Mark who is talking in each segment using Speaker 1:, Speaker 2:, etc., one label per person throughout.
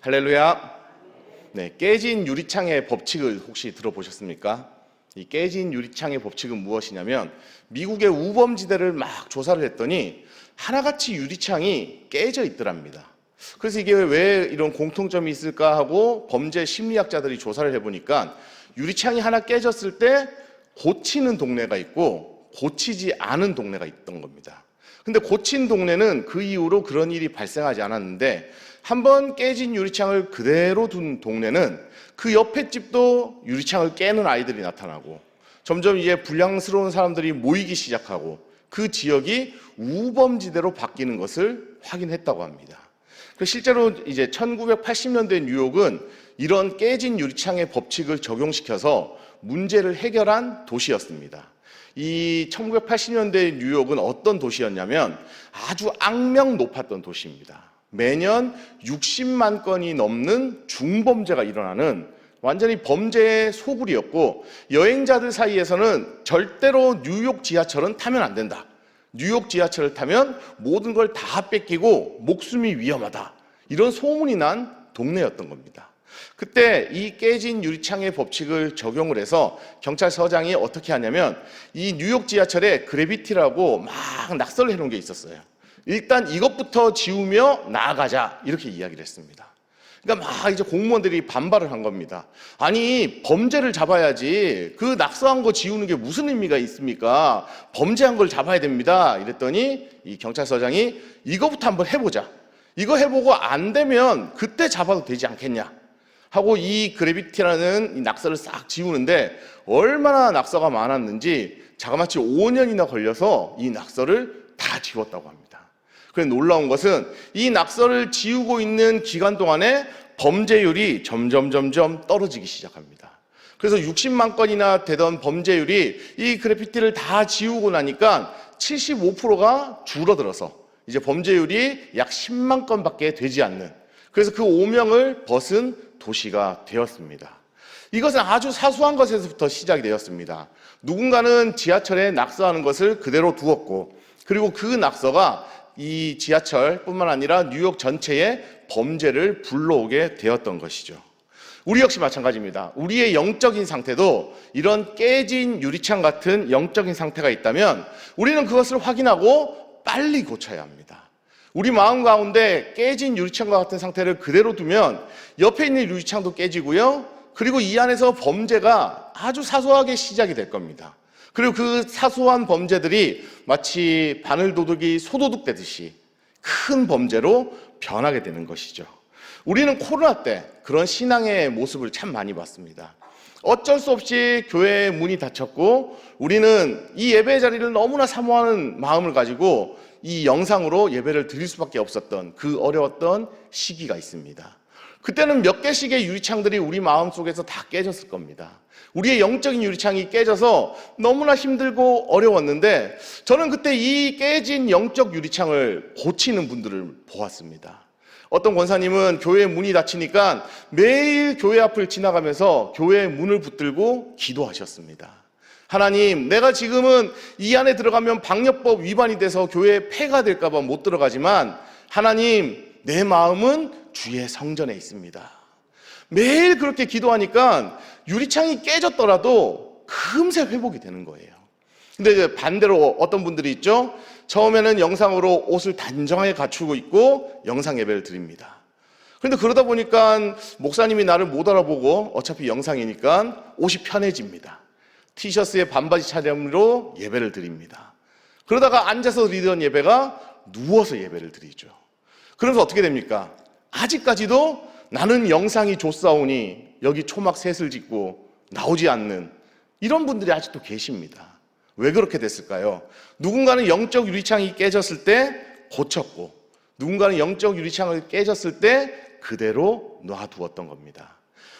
Speaker 1: 할렐루야. 네, 깨진 유리창의 법칙을 혹시 들어보셨습니까? 이 깨진 유리창의 법칙은 무엇이냐면 미국의 우범지대를 막 조사를 했더니 하나같이 유리창이 깨져 있더랍니다. 그래서 이게 왜 이런 공통점이 있을까 하고 범죄 심리학자들이 조사를 해보니까 유리창이 하나 깨졌을 때 고치는 동네가 있고 고치지 않은 동네가 있던 겁니다. 근데 고친 동네는 그 이후로 그런 일이 발생하지 않았는데 한번 깨진 유리창을 그대로 둔 동네는 그 옆에 집도 유리창을 깨는 아이들이 나타나고 점점 이제 불량스러운 사람들이 모이기 시작하고 그 지역이 우범지대로 바뀌는 것을 확인했다고 합니다. 실제로 이제 1980년대 뉴욕은 이런 깨진 유리창의 법칙을 적용시켜서 문제를 해결한 도시였습니다. 이 1980년대 뉴욕은 어떤 도시였냐면 아주 악명 높았던 도시입니다. 매년 60만 건이 넘는 중범죄가 일어나는 완전히 범죄의 소굴이었고 여행자들 사이에서는 절대로 뉴욕 지하철은 타면 안 된다. 뉴욕 지하철을 타면 모든 걸 다 뺏기고 목숨이 위험하다. 이런 소문이 난 동네였던 겁니다. 그때 이 깨진 유리창의 법칙을 적용을 해서 경찰서장이 어떻게 하냐면 이 뉴욕 지하철에 그래비티라고 막 낙서를 해놓은 게 있었어요. 일단 이것부터 지우며 나아가자 이렇게 이야기를 했습니다. 그러니까 막 이제 공무원들이 반발을 한 겁니다. 아니 범죄를 잡아야지 그 낙서한 거 지우는 게 무슨 의미가 있습니까? 범죄한 걸 잡아야 됩니다. 이랬더니 이 경찰서장이 이거부터 한번 해보자. 이거 해보고 안 되면 그때 잡아도 되지 않겠냐 하고 이 그래비티라는 이 낙서를 싹 지우는데 얼마나 낙서가 많았는지 자그마치 5년이나 걸려서 이 낙서를 다 지웠다고 합니다. 그런데 놀라운 것은 이 낙서를 지우고 있는 기간 동안에 범죄율이 점점 떨어지기 시작합니다. 그래서 60만 건이나 되던 범죄율이 이 그래피티를 다 지우고 나니까 75%가 줄어들어서 이제 범죄율이 약 10만 건밖에 되지 않는, 그래서 그 오명을 벗은 도시가 되었습니다. 이것은 아주 사소한 것에서부터 시작이 되었습니다. 누군가는 지하철에 낙서하는 것을 그대로 두었고 그리고 그 낙서가 이 지하철뿐만 아니라 뉴욕 전체에 범죄를 불러오게 되었던 것이죠. 우리 역시 마찬가지입니다. 우리의 영적인 상태도 이런 깨진 유리창 같은 영적인 상태가 있다면 우리는 그것을 확인하고 빨리 고쳐야 합니다. 우리 마음 가운데 깨진 유리창과 같은 상태를 그대로 두면 옆에 있는 유리창도 깨지고요. 그리고 이 안에서 범죄가 아주 사소하게 시작이 될 겁니다. 그리고 그 사소한 범죄들이 마치 바늘도둑이 소도둑되듯이 큰 범죄로 변하게 되는 것이죠. 우리는 코로나 때 그런 신앙의 모습을 참 많이 봤습니다. 어쩔 수 없이 교회의 문이 닫혔고 우리는 이 예배 자리를 너무나 사모하는 마음을 가지고 이 영상으로 예배를 드릴 수밖에 없었던 그 어려웠던 시기가 있습니다. 그때는 몇 개씩의 유리창들이 우리 마음속에서 다 깨졌을 겁니다. 우리의 영적인 유리창이 깨져서 너무나 힘들고 어려웠는데 저는 그때 이 깨진 영적 유리창을 고치는 분들을 보았습니다. 어떤 권사님은 교회 문이 닫히니까 매일 교회 앞을 지나가면서 교회 문을 붙들고 기도하셨습니다. 하나님, 내가 지금은 이 안에 들어가면 방역법 위반이 돼서 교회에 폐가 될까 봐 못 들어가지만 하나님, 내 마음은 주의 성전에 있습니다. 매일 그렇게 기도하니까 유리창이 깨졌더라도 금세 회복이 되는 거예요. 근데 이제 반대로 어떤 분들이 있죠? 처음에는 영상으로 옷을 단정하게 갖추고 있고 영상 예배를 드립니다. 그런데 그러다 보니까 목사님이 나를 못 알아보고 어차피 영상이니까 옷이 편해집니다. 티셔츠에 반바지 차림으로 예배를 드립니다. 그러다가 앉아서 드리던 예배가 누워서 예배를 드리죠. 그러면서 어떻게 됩니까? 아직까지도 나는 영상이 좋사오니 여기 초막 셋을 짓고 나오지 않는 이런 분들이 아직도 계십니다. 왜 그렇게 됐을까요? 누군가는 영적 유리창이 깨졌을 때 고쳤고 누군가는 영적 유리창을 깨졌을 때 그대로 놔두었던 겁니다.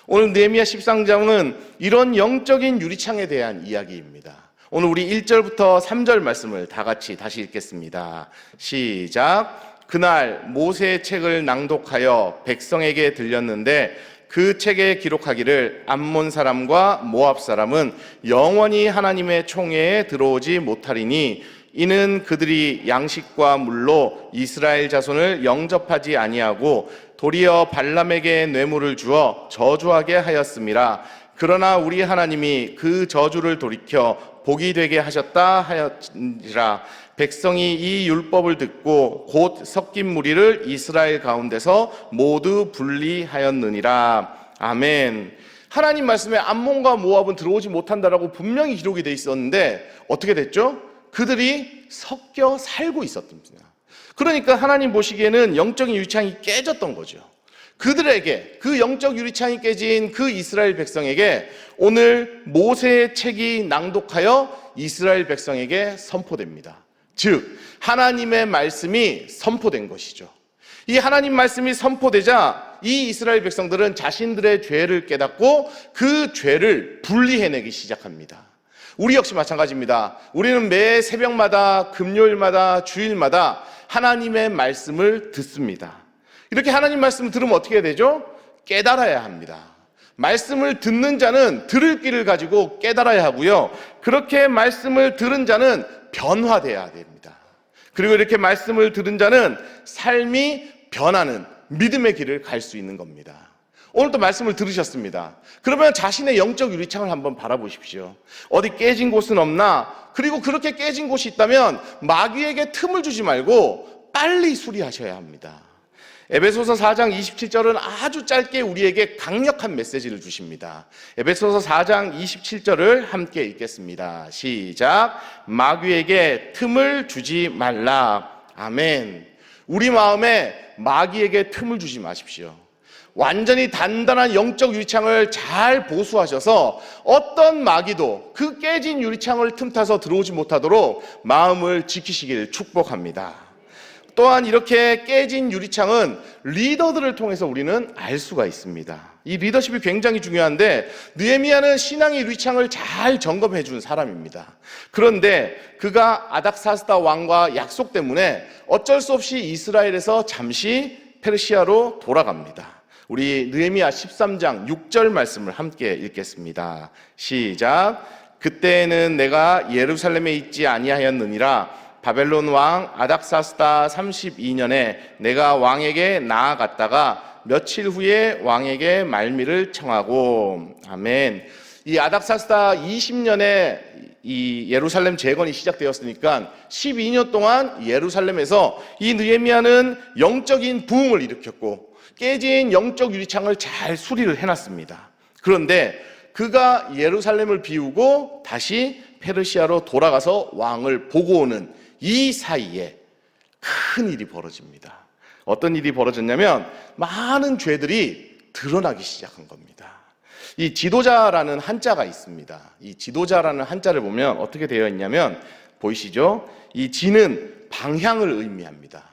Speaker 1: 오늘 느헤미야 13장은 이런 영적인 유리창에 대한 이야기입니다. 오늘 우리 1절부터 3절 말씀을 다 같이 다시 읽겠습니다. 시작. 그날 모세의 책을 낭독하여 백성에게 들렸는데 그 책에 기록하기를 암몬 사람과 모압 사람은 영원히 하나님의 총회에 들어오지 못하리니 이는 그들이 양식과 물로 이스라엘 자손을 영접하지 아니하고 도리어 발람에게 뇌물을 주어 저주하게 하였음이라. 그러나 우리 하나님이 그 저주를 돌이켜 복이 되게 하셨다 하였니라. 백성이 이 율법을 듣고 곧 섞인 무리를 이스라엘 가운데서 모두 분리하였느니라. 아멘. 하나님 말씀에 암몬과 모압은 들어오지 못한다라고 분명히 기록이 돼 있었는데 어떻게 됐죠? 그들이 섞여 살고 있었답니다. 그러니까 하나님 보시기에는 영적인 유리창이 깨졌던 거죠. 그들에게, 그 영적 유리창이 깨진 그 이스라엘 백성에게 오늘 모세의 책이 낭독하여 이스라엘 백성에게 선포됩니다. 즉 하나님의 말씀이 선포된 것이죠. 이 하나님 말씀이 선포되자 이 이스라엘 백성들은 자신들의 죄를 깨닫고 그 죄를 분리해내기 시작합니다. 우리 역시 마찬가지입니다. 우리는 매 새벽마다, 금요일마다, 주일마다 하나님의 말씀을 듣습니다. 이렇게 하나님 말씀을 들으면 어떻게 해야 되죠? 깨달아야 합니다. 말씀을 듣는 자는 들을 귀를 가지고 깨달아야 하고요. 그렇게 말씀을 들은 자는 변화돼야 됩니다. 그리고 이렇게 말씀을 들은 자는 삶이 변하는 믿음의 길을 갈 수 있는 겁니다. 오늘도 말씀을 들으셨습니다. 그러면 자신의 영적 유리창을 한번 바라보십시오. 어디 깨진 곳은 없나? 그리고 그렇게 깨진 곳이 있다면 마귀에게 틈을 주지 말고 빨리 수리하셔야 합니다. 에베소서 4장 27절은 아주 짧게 우리에게 강력한 메시지를 주십니다. 에베소서 4장 27절을 함께 읽겠습니다. 시작. 마귀에게 틈을 주지 말라. 아멘. 우리 마음에 마귀에게 틈을 주지 마십시오. 완전히 단단한 영적 유리창을 잘 보수하셔서 어떤 마귀도 그 깨진 유리창을 틈타서 들어오지 못하도록 마음을 지키시길 축복합니다. 또한 이렇게 깨진 유리창은 리더들을 통해서 우리는 알 수가 있습니다. 이 리더십이 굉장히 중요한데 느헤미야는 신앙의 유리창을 잘 점검해 준 사람입니다. 그런데 그가 아닥사스다 왕과 약속 때문에 어쩔 수 없이 이스라엘에서 잠시 페르시아로 돌아갑니다. 우리 느헤미야 13장 6절 말씀을 함께 읽겠습니다. 시작. 그때에는 내가 예루살렘에 있지 아니하였느니라. 바벨론 왕 아닥사스다 32년에 내가 왕에게 나아갔다가 며칠 후에 왕에게 말미를 청하고. 아멘. 이 아닥사스다 20년에 이 예루살렘 재건이 시작되었으니까 12년 동안 예루살렘에서 이 느헤미야는 영적인 부흥을 일으켰고 깨진 영적 유리창을 잘 수리를 해놨습니다. 그런데 그가 예루살렘을 비우고 다시 페르시아로 돌아가서 왕을 보고 오는 이 사이에 큰 일이 벌어집니다. 어떤 일이 벌어졌냐면 많은 죄들이 드러나기 시작한 겁니다. 이 지도자라는 한자가 있습니다. 이 지도자라는 한자를 보면 어떻게 되어 있냐면 보이시죠? 이 지는 방향을 의미합니다.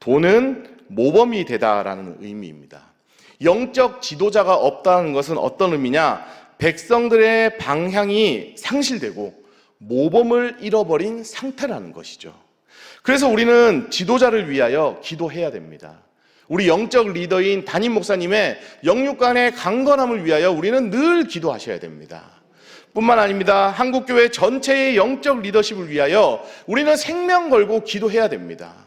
Speaker 1: 도는 모범이 되다라는 의미입니다. 영적 지도자가 없다는 것은 어떤 의미냐? 백성들의 방향이 상실되고 모범을 잃어버린 상태라는 것이죠. 그래서 우리는 지도자를 위하여 기도해야 됩니다. 우리 영적 리더인 담임 목사님의 영육간의 강건함을 위하여 우리는 늘 기도하셔야 됩니다. 뿐만 아닙니다. 한국교회 전체의 영적 리더십을 위하여 우리는 생명 걸고 기도해야 됩니다.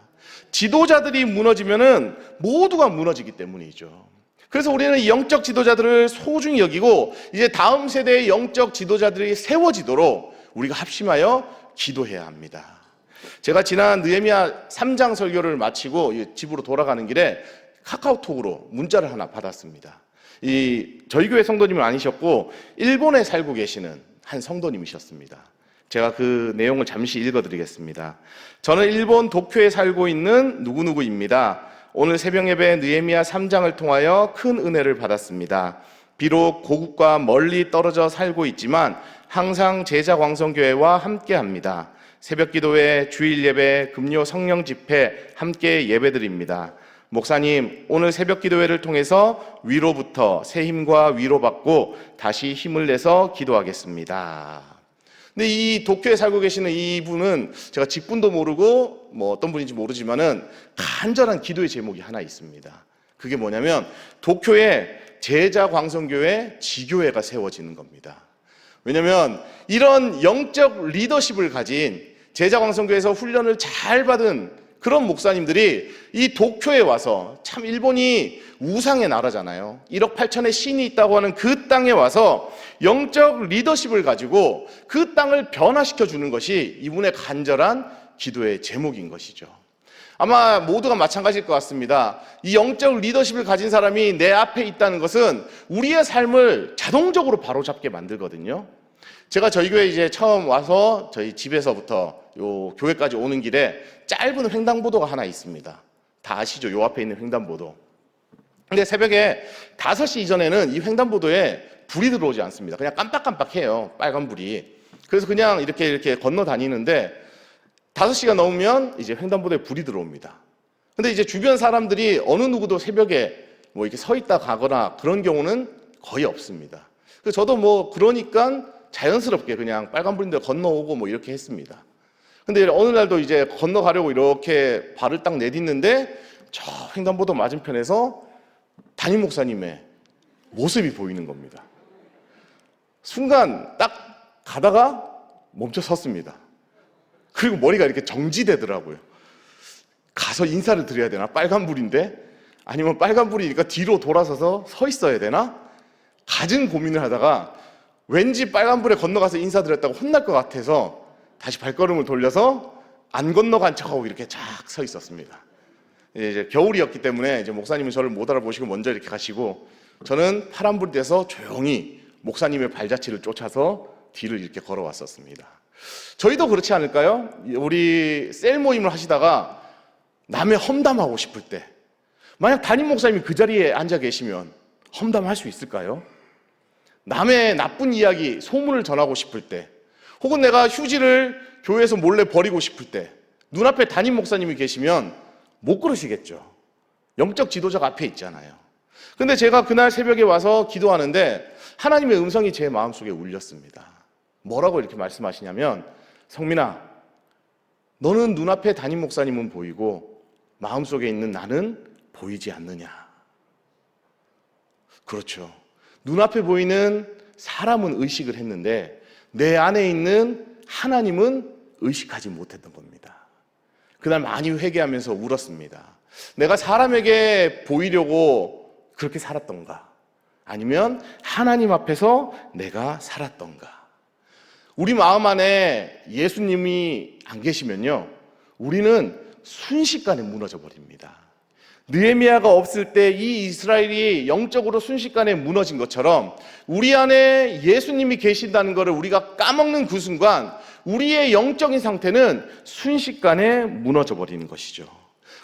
Speaker 1: 지도자들이 무너지면은 모두가 무너지기 때문이죠. 그래서 우리는 이 영적 지도자들을 소중히 여기고 이제 다음 세대의 영적 지도자들이 세워지도록 우리가 합심하여 기도해야 합니다. 제가 지난 느헤미야 3장 설교를 마치고 집으로 돌아가는 길에 카카오톡으로 문자를 하나 받았습니다. 저희 교회 성도님은 아니셨고 일본에 살고 계시는 한 성도님이셨습니다. 제가 그 내용을 잠시 읽어드리겠습니다. 저는 일본 도쿄에 살고 있는 누구누구입니다. 오늘 새벽 예배 느헤미야 3장을 통하여 큰 은혜를 받았습니다. 비록 고국과 멀리 떨어져 살고 있지만 항상 제자광성교회와 함께합니다. 새벽 기도회, 주일 예배, 금요 성령 집회 함께 예배드립니다. 목사님, 오늘 새벽 기도회를 통해서 위로부터 새 힘과 위로받고 다시 힘을 내서 기도하겠습니다. 근데 이 도쿄에 살고 계시는 이분은 제가 직분도 모르고 뭐 어떤 분인지 모르지만은 간절한 기도의 제목이 하나 있습니다. 그게 뭐냐면 도쿄에 제자광성교회 지교회가 세워지는 겁니다. 왜냐하면 이런 영적 리더십을 가진 제자광성교회에서 훈련을 잘 받은 그런 목사님들이 이 도쿄에 와서, 참 일본이 우상의 나라잖아요. 1억 8천의 신이 있다고 하는 그 땅에 와서 영적 리더십을 가지고 그 땅을 변화시켜 주는 것이 이분의 간절한 기도의 제목인 것이죠. 아마 모두가 마찬가지일 것 같습니다. 이 영적 리더십을 가진 사람이 내 앞에 있다는 것은 우리의 삶을 자동적으로 바로잡게 만들거든요. 제가 저희 교회 이제 처음 와서 저희 집에서부터 요 교회까지 오는 길에 짧은 횡단보도가 하나 있습니다. 다 아시죠? 요 앞에 있는 횡단보도. 근데 새벽에 5시 이전에는 이 횡단보도에 불이 들어오지 않습니다. 그냥 깜빡깜빡해요. 빨간 불이. 그래서 그냥 이렇게 건너 다니는데 5시가 넘으면 이제 횡단보도에 불이 들어옵니다. 근데 이제 주변 사람들이 어느 누구도 새벽에 뭐 이렇게 서 있다 가거나 그런 경우는 거의 없습니다. 그래서 저도 뭐 그러니까 자연스럽게 그냥 빨간불인데 건너오고 뭐 이렇게 했습니다. 근데 어느 날도 이제 건너가려고 이렇게 발을 딱 내딛는데 저 횡단보도 맞은편에서 담임 목사님의 모습이 보이는 겁니다. 순간 딱 가다가 멈춰 섰습니다. 그리고 머리가 이렇게 정지되더라고요. 가서 인사를 드려야 되나? 빨간불인데? 아니면 빨간불이니까 뒤로 돌아서서 서 있어야 되나? 갖은 고민을 하다가 왠지 빨간불에 건너가서 인사드렸다고 혼날 것 같아서 다시 발걸음을 돌려서 안 건너간 척하고 이렇게 쫙 서 있었습니다. 이제 겨울이었기 때문에 이제 목사님은 저를 못 알아보시고 먼저 이렇게 가시고 저는 파란불이 돼서 조용히 목사님의 발자취를 쫓아서 뒤를 이렇게 걸어왔었습니다. 저희도 그렇지 않을까요? 우리 셀 모임을 하시다가 남의 험담하고 싶을 때 만약 담임 목사님이 그 자리에 앉아 계시면 험담할 수 있을까요? 남의 나쁜 이야기, 소문을 전하고 싶을 때, 혹은 내가 휴지를 교회에서 몰래 버리고 싶을 때 눈앞에 담임 목사님이 계시면 못 그러시겠죠. 영적 지도자가 앞에 있잖아요. 근데 제가 그날 새벽에 와서 기도하는데 하나님의 음성이 제 마음속에 울렸습니다. 뭐라고 이렇게 말씀하시냐면, 성민아, 너는 눈앞에 담임 목사님은 보이고 마음속에 있는 나는 보이지 않느냐. 그렇죠. 눈앞에 보이는 사람은 의식을 했는데 내 안에 있는 하나님은 의식하지 못했던 겁니다. 그날 많이 회개하면서 울었습니다. 내가 사람에게 보이려고 그렇게 살았던가, 아니면 하나님 앞에서 내가 살았던가. 우리 마음 안에 예수님이 안 계시면요, 우리는 순식간에 무너져 버립니다. 느헤미야가 없을 때 이 이스라엘이 영적으로 순식간에 무너진 것처럼 우리 안에 예수님이 계신다는 것을 우리가 까먹는 그 순간 우리의 영적인 상태는 순식간에 무너져 버리는 것이죠.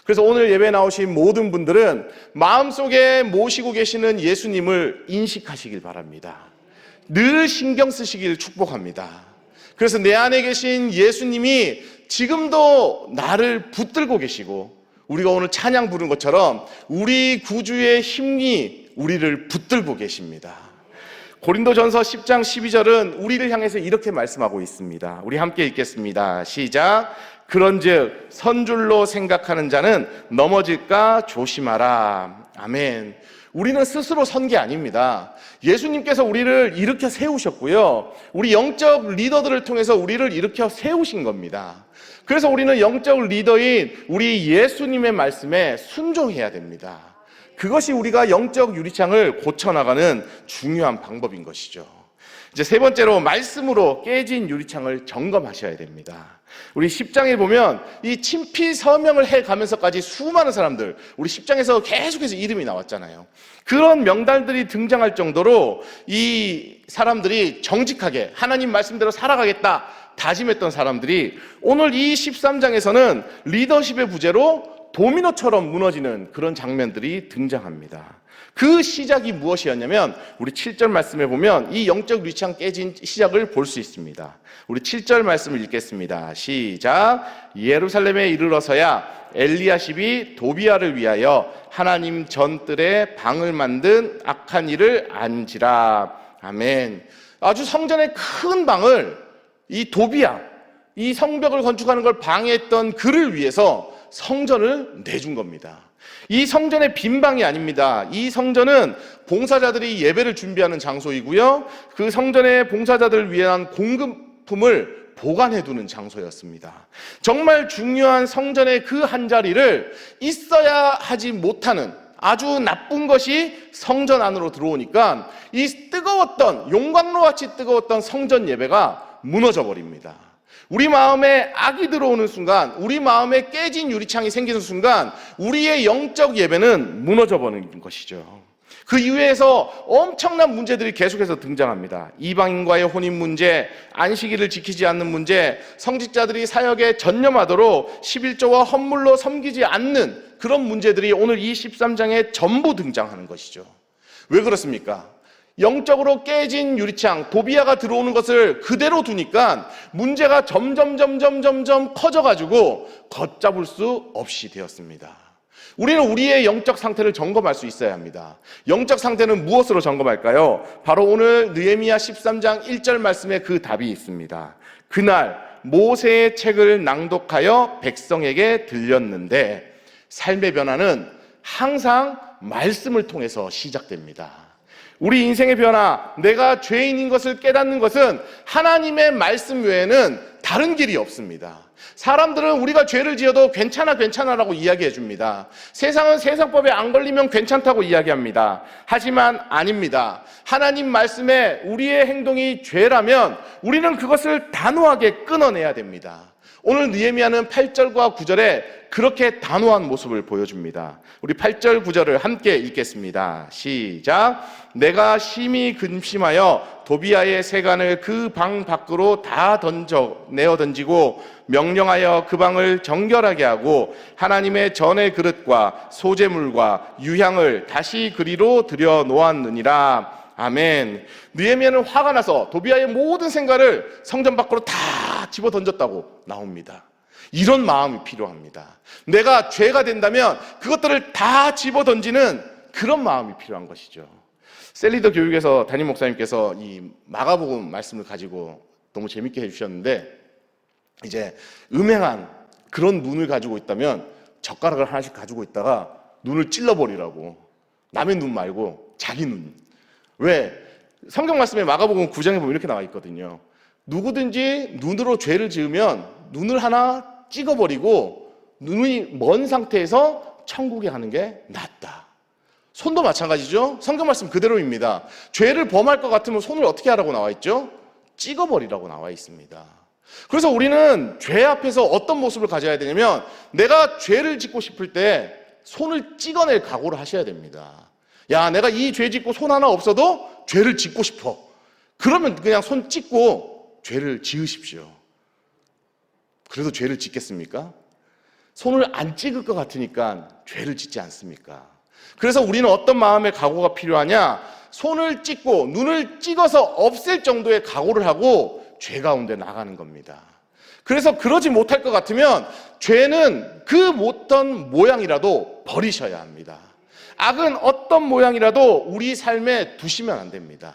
Speaker 1: 그래서 오늘 예배에 나오신 모든 분들은 마음속에 모시고 계시는 예수님을 인식하시길 바랍니다. 늘 신경 쓰시길 축복합니다. 그래서 내 안에 계신 예수님이 지금도 나를 붙들고 계시고, 우리가 오늘 찬양 부른 것처럼 우리 구주의 힘이 우리를 붙들고 계십니다. 고린도전서 10장 12절은 우리를 향해서 이렇게 말씀하고 있습니다. 우리 함께 읽겠습니다. 시작. 그런즉 선줄로 생각하는 자는 넘어질까 조심하라. 아멘. 우리는 스스로 선 게 아닙니다. 예수님께서 우리를 일으켜 세우셨고요, 우리 영적 리더들을 통해서 우리를 일으켜 세우신 겁니다. 그래서 우리는 영적 리더인 우리 예수님의 말씀에 순종해야 됩니다. 그것이 우리가 영적 유리창을 고쳐나가는 중요한 방법인 것이죠. 이제 세 번째로 말씀으로 깨진 유리창을 점검하셔야 됩니다. 우리 10장에 보면 이 친필 서명을 해가면서까지 수많은 사람들, 우리 10장에서 계속해서 이름이 나왔잖아요. 그런 명단들이 등장할 정도로 이 사람들이 정직하게 하나님 말씀대로 살아가겠다 다짐했던 사람들이 오늘 이 13장에서는 리더십의 부재로 도미노처럼 무너지는 그런 장면들이 등장합니다. 그 시작이 무엇이었냐면 우리 7절 말씀에 보면 이 영적 유리창 깨진 시작을 볼 수 있습니다. 우리 7절 말씀을 읽겠습니다. 시작. 예루살렘에 이르러서야 엘리야십이 도비야를 위하여 하나님 전뜰에 방을 만든 악한 일을 안지라. 아멘. 아주 성전의 큰 방을 이 도비야, 이 성벽을 건축하는 걸 방해했던 그를 위해서 성전을 내준 겁니다. 이 성전의 빈 방이 아닙니다. 이 성전은 봉사자들이 예배를 준비하는 장소이고요, 그 성전의 봉사자들을 위한 공급품을 보관해두는 장소였습니다. 정말 중요한 성전의 그 한 자리를 있어야 하지 못하는 아주 나쁜 것이 성전 안으로 들어오니까 이 뜨거웠던, 용광로 같이 뜨거웠던 성전 예배가 무너져 버립니다. 우리 마음에 악이 들어오는 순간, 우리 마음에 깨진 유리창이 생기는 순간 우리의 영적 예배는 무너져 버리는 것이죠. 그 이후에서 엄청난 문제들이 계속해서 등장합니다. 이방인과의 혼인 문제, 안식일을 지키지 않는 문제, 성직자들이 사역에 전념하도록 11조와 헌물로 섬기지 않는 그런 문제들이 오늘 이 13장에 전부 등장하는 것이죠. 왜 그렇습니까? 영적으로 깨진 유리창, 도비아가 들어오는 것을 그대로 두니까 문제가 점점 커져가지고 걷잡을 수 없이 되었습니다. 우리는 우리의 영적 상태를 점검할 수 있어야 합니다. 영적 상태는 무엇으로 점검할까요? 바로 오늘 느헤미야 13장 1절 말씀에 그 답이 있습니다. 그날 모세의 책을 낭독하여 백성에게 들렸는데, 삶의 변화는 항상 말씀을 통해서 시작됩니다. 우리 인생의 변화, 내가 죄인인 것을 깨닫는 것은 하나님의 말씀 외에는 다른 길이 없습니다. 사람들은 우리가 죄를 지어도 괜찮아라고 이야기해 줍니다. 세상은 세상법에 안 걸리면 괜찮다고 이야기합니다. 하지만 아닙니다. 하나님 말씀에 우리의 행동이 죄라면 우리는 그것을 단호하게 끊어내야 됩니다. 오늘 느헤미야는 8절과 9절에 그렇게 단호한 모습을 보여줍니다. 우리 8절 9절을 함께 읽겠습니다. 시작. 내가 심히 근심하여 도비아의 세간을 그 방 밖으로 다 내어 던지고 명령하여 그 방을 정결하게 하고 하나님의 전의 그릇과 소제물과 유향을 다시 그리로 들여 놓았느니라. 아멘. 느헤미야는 화가 나서 도비아의 모든 생각을 성전 밖으로 다 집어 던졌다고 나옵니다. 이런 마음이 필요합니다. 내가 죄가 된다면 그것들을 다 집어 던지는 그런 마음이 필요한 것이죠. 셀리더 교육에서 담임 목사님께서 이 마가복음 말씀을 가지고 너무 재밌게 해주셨는데, 이제 음행한 그런 눈을 가지고 있다면 젓가락을 하나씩 가지고 있다가 눈을 찔러버리라고. 남의 눈 말고 자기 눈. 왜? 성경 말씀에 마가복음 9장에 보면 이렇게 나와 있거든요. 누구든지 눈으로 죄를 지으면 눈을 하나 찍어버리고 눈이 먼 상태에서 천국에 가는 게 낫다. 손도 마찬가지죠. 성경 말씀 그대로입니다. 죄를 범할 것 같으면 손을 어떻게 하라고 나와 있죠? 찍어버리라고 나와 있습니다. 그래서 우리는 죄 앞에서 어떤 모습을 가져야 되냐면, 내가 죄를 짓고 싶을 때 손을 찍어낼 각오를 하셔야 됩니다. 야, 내가 이 죄 짓고 손 하나 없어도 죄를 짓고 싶어. 그러면 그냥 손 찍고 죄를 지으십시오. 그래도 죄를 짓겠습니까? 손을 안 찍을 것 같으니까 죄를 짓지 않습니까? 그래서 우리는 어떤 마음의 각오가 필요하냐? 손을 찍고 눈을 찍어서 없앨 정도의 각오를 하고 죄 가운데 나가는 겁니다. 그래서 그러지 못할 것 같으면 죄는 그 어떤 모양이라도 버리셔야 합니다. 악은 어떤 모양이라도 우리 삶에 두시면 안 됩니다.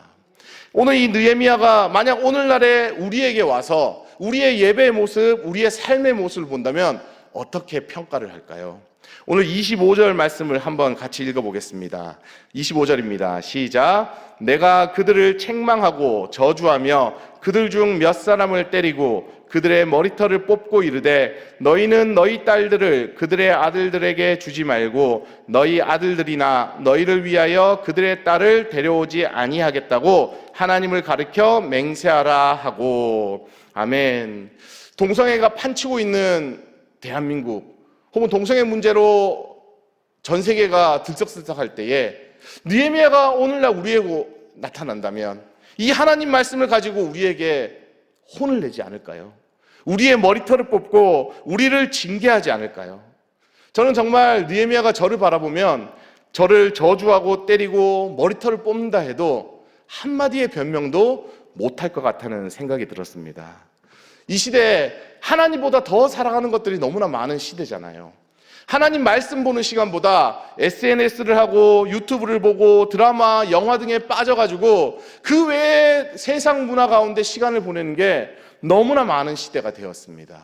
Speaker 1: 오늘 이 느헤미야가 만약 오늘날에 우리에게 와서 우리의 예배의 모습, 우리의 삶의 모습을 본다면 어떻게 평가를 할까요? 오늘 25절 말씀을 한번 같이 읽어보겠습니다. 25절입니다. 시작. 내가 그들을 책망하고 저주하며 그들 중 몇 사람을 때리고 그들의 머리털을 뽑고 이르되 너희는 너희 딸들을 그들의 아들들에게 주지 말고 너희 아들들이나 너희를 위하여 그들의 딸을 데려오지 아니하겠다고 하나님을 가르쳐 맹세하라 하고. 아멘. 동성애가 판치고 있는 대한민국, 혹은 동성애 문제로 전 세계가 들썩들썩할 때에 느헤미야가 오늘날 우리에게 나타난다면 이 하나님 말씀을 가지고 우리에게 혼을 내지 않을까요? 우리의 머리털을 뽑고 우리를 징계하지 않을까요? 저는 정말 느헤미야가 저를 바라보면 저를 저주하고 때리고 머리털을 뽑는다 해도 한마디의 변명도 못할 것 같다는 생각이 들었습니다. 이 시대에 하나님보다 더 사랑하는 것들이 너무나 많은 시대잖아요. 하나님 말씀 보는 시간보다 SNS를 하고 유튜브를 보고 드라마, 영화 등에 빠져가지고 그 외에 세상 문화 가운데 시간을 보내는 게 너무나 많은 시대가 되었습니다.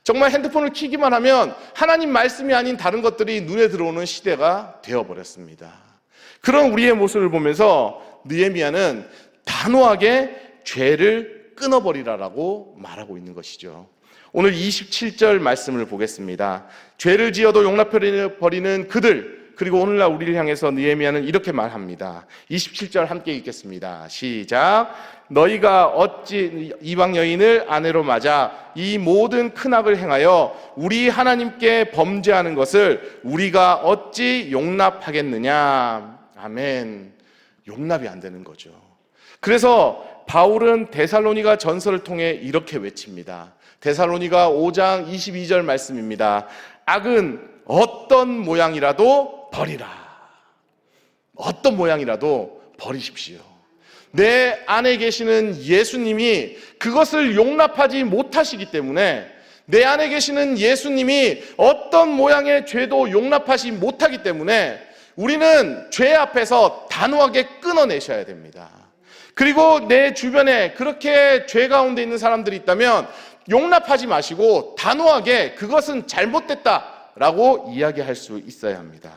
Speaker 1: 정말 핸드폰을 켜기만 하면 하나님 말씀이 아닌 다른 것들이 눈에 들어오는 시대가 되어버렸습니다. 그런 우리의 모습을 보면서 느헤미야는 단호하게 죄를 끊어버리라라고 말하고 있는 것이죠. 오늘 27절 말씀을 보겠습니다. 죄를 지어도 용납해버리는 그들, 그리고 오늘날 우리를 향해서 느헤미야는 이렇게 말합니다. 27절 함께 읽겠습니다. 시작. 너희가 어찌 이방 여인을 아내로 맞아 이 모든 큰 악을 행하여 우리 하나님께 범죄하는 것을 우리가 어찌 용납하겠느냐. 아멘. 용납이 안 되는 거죠. 그래서 바울은 데살로니가 전서를 통해 이렇게 외칩니다. 데살로니가 5장 22절 말씀입니다. 악은 어떤 모양이라도 버리라. 어떤 모양이라도 버리십시오. 내 안에 계시는 예수님이 그것을 용납하지 못하시기 때문에, 내 안에 계시는 예수님이 어떤 모양의 죄도 용납하지 못하기 때문에 우리는 죄 앞에서 단호하게 끊어내셔야 됩니다. 그리고 내 주변에 그렇게 죄 가운데 있는 사람들이 있다면 용납하지 마시고 단호하게 그것은 잘못됐다라고 이야기할 수 있어야 합니다.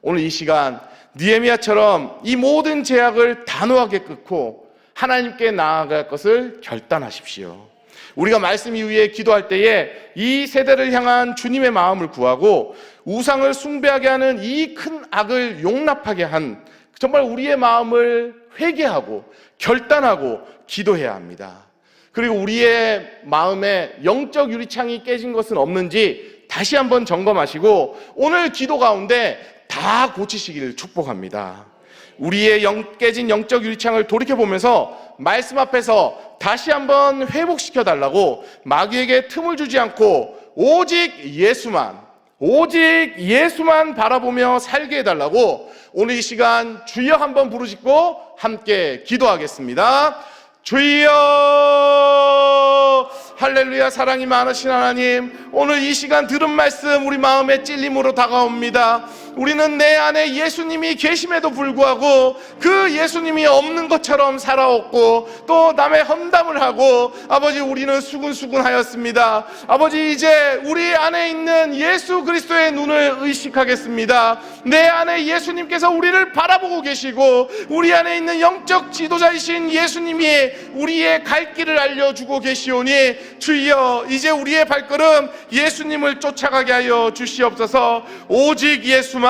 Speaker 1: 오늘 이 시간 느헤미야처럼 이 모든 죄악을 단호하게 끊고 하나님께 나아갈 것을 결단하십시오. 우리가 말씀 이후에 기도할 때에 이 세대를 향한 주님의 마음을 구하고 우상을 숭배하게 하는 이 큰 악을 용납하게 한 정말 우리의 마음을 회개하고 결단하고 기도해야 합니다. 그리고 우리의 마음에 영적 유리창이 깨진 것은 없는지 다시 한번 점검하시고 오늘 기도 가운데 다 고치시기를 축복합니다. 우리의 깨진 영적 유리창을 돌이켜보면서 말씀 앞에서 다시 한번 회복시켜달라고 마귀에게 틈을 주지 않고 오직 예수만 바라보며 살게 해달라고 오늘 이 시간 주여 한번 부르짖고 함께 기도하겠습니다. 주여! 할렐루야. 사랑이 많으신 하나님, 오늘 이 시간 들은 말씀 우리 마음에 찔림으로 다가옵니다. 우리는 내 안에 예수님이 계심에도 불구하고 그 예수님이 없는 것처럼 살아왔고 또 남의 험담을 하고 아버지 우리는 수군수군하였습니다. 아버지 이제 우리 안에 있는 예수 그리스도의 눈을 의식하겠습니다. 내 안에 예수님께서 우리를 바라보고 계시고 우리 안에 있는 영적 지도자이신 예수님이 우리의 갈 길을 알려주고 계시오니 주여 이제 우리의 발걸음 예수님을 쫓아가게 하여 주시옵소서. 오직 예수만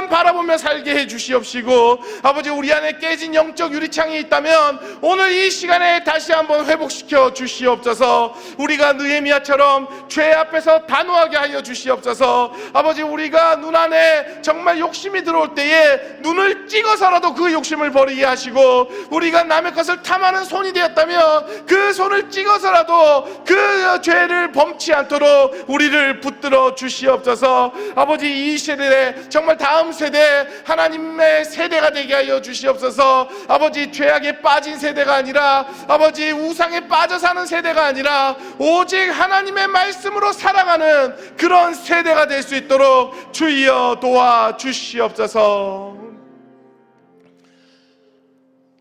Speaker 1: 바라보며 살게 해 주시옵시고 아버지 우리 안에 깨진 영적 유리창이 있다면 오늘 이 시간에 다시 한번 회복시켜 주시옵소서. 우리가 느헤미야처럼 죄 앞에서 단호하게 하여 주시옵소서. 아버지 우리가 눈 안에 정말 욕심이 들어올 때에 눈을 찍어서라도 그 욕심을 버리게 하시고 우리가 남의 것을 탐하는 손이 되었다면 그 손을 찍어서라도 그 죄를 범치 않도록 우리를 붙들어 주시옵소서. 아버지 이 세대 정말 다음 세대 하나님의 세대가 되게 하여 주시옵소서. 아버지 죄악에 빠진 세대가 아니라 아버지 우상에 빠져 사는 세대가 아니라 오직 하나님의 말씀으로 살아가는 그런 세대가 될 수 있도록 주여 도와 주시옵소서.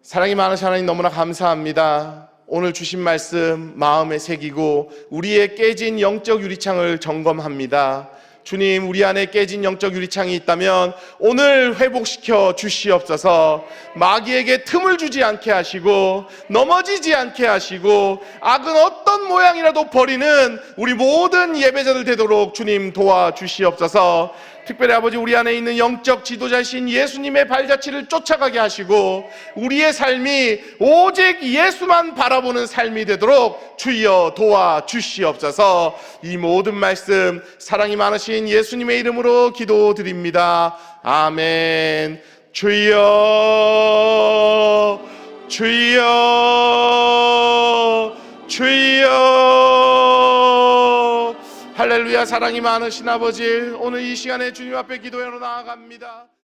Speaker 1: 사랑이 많으신 하나님 너무나 감사합니다. 오늘 주신 말씀 마음에 새기고 우리의 깨진 영적 유리창을 점검합니다. 주님 우리 안에 깨진 영적 유리창이 있다면 오늘 회복시켜 주시옵소서. 마귀에게 틈을 주지 않게 하시고 넘어지지 않게 하시고 악은 어떤 모양이라도 버리는 우리 모든 예배자들 되도록 주님 도와주시옵소서. 특별히 아버지 우리 안에 있는 영적 지도자이신 예수님의 발자취를 쫓아가게 하시고 우리의 삶이 오직 예수만 바라보는 삶이 되도록 주여 도와주시옵소서. 이 모든 말씀 사랑이 많으신 예수님의 이름으로 기도드립니다. 아멘. 주여 할렐루야. 사랑이 많으신 아버지 오늘 이 시간에 주님 앞에 기도하러 나아갑니다.